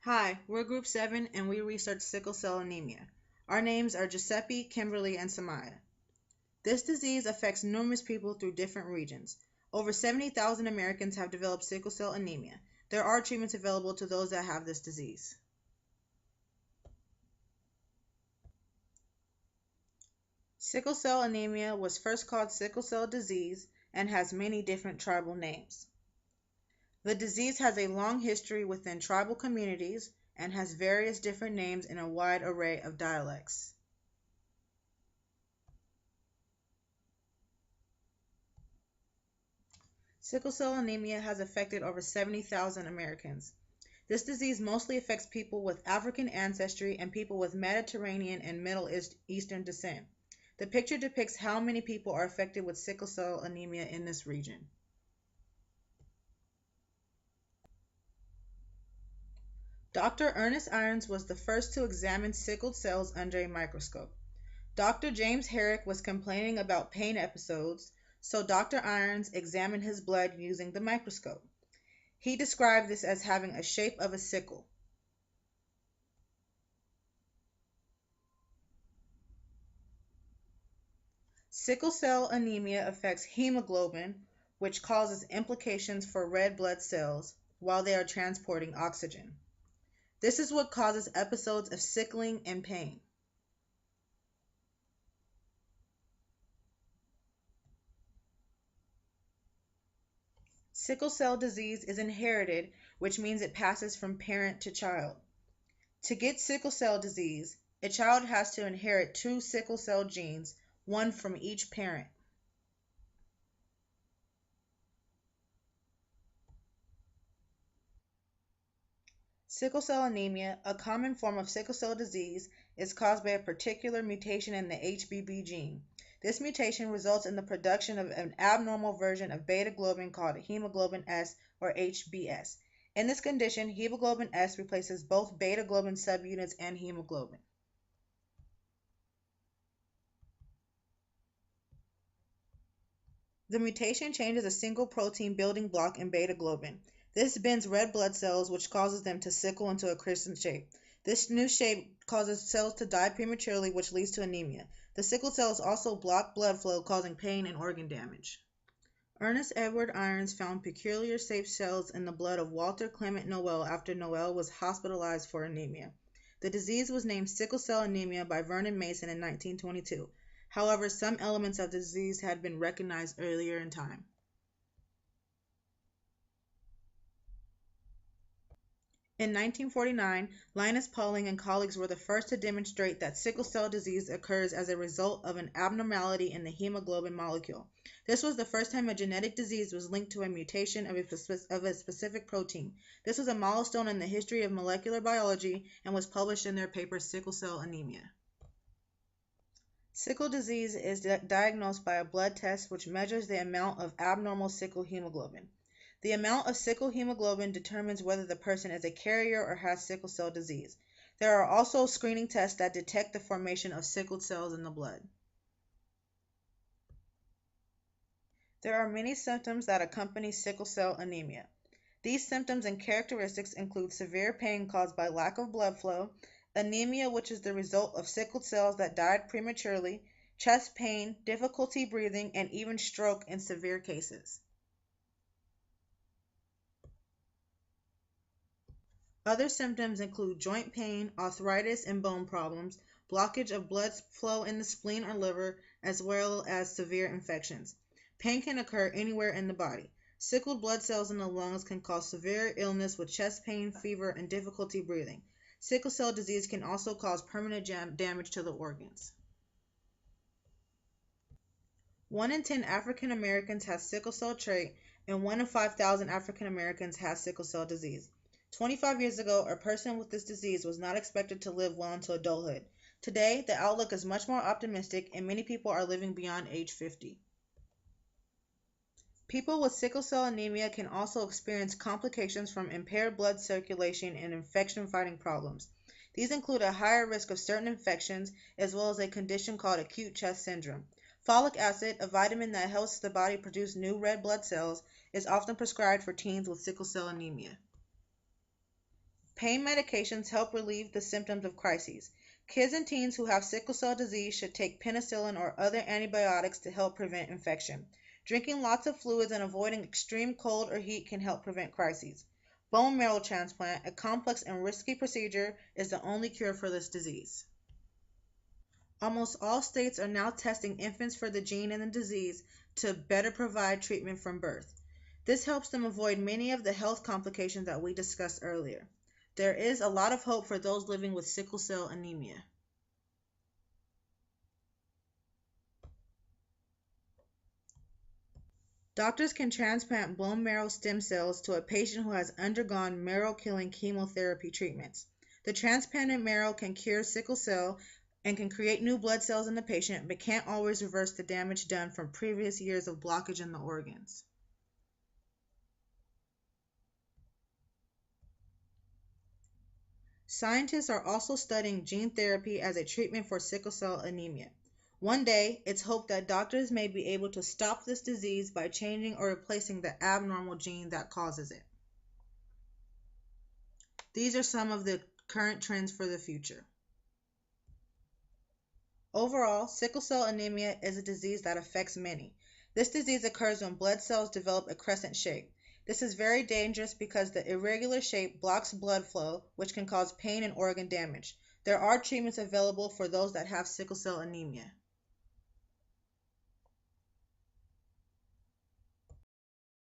Hi, we're Group 7 and we research sickle cell anemia. Our names are Giuseppe, Kimberly, and Samaya. This disease affects numerous people through different regions. Over 70,000 Americans have developed sickle cell anemia. There are treatments available to those that have this disease. Sickle cell anemia was first called sickle cell disease and has many different tribal names. The disease has a long history within tribal communities and has various different names in a wide array of dialects. Sickle cell anemia has affected over 70,000 Americans. This disease mostly affects people with African ancestry and people with Mediterranean and Middle Eastern descent. The picture depicts how many people are affected with sickle cell anemia in this region. Dr. Ernest Irons was the first to examine sickled cells under a microscope. Dr. James Herrick was complaining about pain episodes, so Dr. Irons examined his blood using the microscope. He described this as having a shape of a sickle. Sickle cell anemia affects hemoglobin, which causes implications for red blood cells while they are transporting oxygen. This is what causes episodes of sickling and pain. Sickle cell disease is inherited, which means it passes from parent to child. To get sickle cell disease, a child has to inherit two sickle cell genes, one from each parent. Sickle cell anemia, a common form of sickle cell disease, is caused by a particular mutation in the HBB gene. This mutation results in the production of an abnormal version of beta globin called hemoglobin S or HbS. In this condition, hemoglobin S replaces both beta globin subunits and hemoglobin. The mutation changes a single protein building block in beta globin. This bends red blood cells, which causes them to sickle into a crescent shape. This new shape causes cells to die prematurely, which leads to anemia. The sickle cells also block blood flow, causing pain and organ damage. Ernest Edward Irons found peculiar shaped cells in the blood of Walter Clement Noel after Noel was hospitalized for anemia. The disease was named sickle cell anemia by Vernon Mason in 1922. However, some elements of the disease had been recognized earlier in time. In 1949, Linus Pauling and colleagues were the first to demonstrate that sickle cell disease occurs as a result of an abnormality in the hemoglobin molecule. This was the first time a genetic disease was linked to a mutation of a specific protein. This was a milestone in the history of molecular biology and was published in their paper Sickle Cell Anemia. Sickle disease is diagnosed by a blood test which measures the amount of abnormal sickle hemoglobin. The amount of sickle hemoglobin determines whether the person is a carrier or has sickle cell disease. There are also screening tests that detect the formation of sickled cells in the blood. There are many symptoms that accompany sickle cell anemia. These symptoms and characteristics include severe pain caused by lack of blood flow, anemia, which is the result of sickled cells that died prematurely, chest pain, difficulty breathing, and even stroke in severe cases. Other symptoms include joint pain, arthritis, and bone problems, blockage of blood flow in the spleen or liver, as well as severe infections. Pain can occur anywhere in the body. Sickled blood cells in the lungs can cause severe illness with chest pain, fever, and difficulty breathing. Sickle cell disease can also cause permanent damage to the organs. 1 in 10 African Americans has sickle cell trait, and 1 in 5,000 African Americans has sickle cell disease. 25 years ago, a person with this disease was not expected to live well into adulthood. Today, the outlook is much more optimistic, and many people are living beyond age 50. People with sickle cell anemia can also experience complications from impaired blood circulation and infection-fighting problems. These include a higher risk of certain infections, as well as a condition called acute chest syndrome. Folic acid, a vitamin that helps the body produce new red blood cells, is often prescribed for teens with sickle cell anemia. Pain medications help relieve the symptoms of crises. Kids and teens who have sickle cell disease should take penicillin or other antibiotics to help prevent infection. Drinking lots of fluids and avoiding extreme cold or heat can help prevent crises. Bone marrow transplant, a complex and risky procedure, is the only cure for this disease. Almost all states are now testing infants for the gene and the disease to better provide treatment from birth. This helps them avoid many of the health complications that we discussed earlier. There is a lot of hope for those living with sickle cell anemia. Doctors can transplant bone marrow stem cells to a patient who has undergone marrow-killing chemotherapy treatments. The transplanted marrow can cure sickle cell and can create new blood cells in the patient, but can't always reverse the damage done from previous years of blockage in the organs. Scientists are also studying gene therapy as a treatment for sickle cell anemia. One day, it's hoped that doctors may be able to stop this disease by changing or replacing the abnormal gene that causes it. These are some of the current trends for the future. Overall, sickle cell anemia is a disease that affects many. This disease occurs when blood cells develop a crescent shape. This is very dangerous because the irregular shape blocks blood flow, which can cause pain and organ damage. There are treatments available for those that have sickle cell anemia.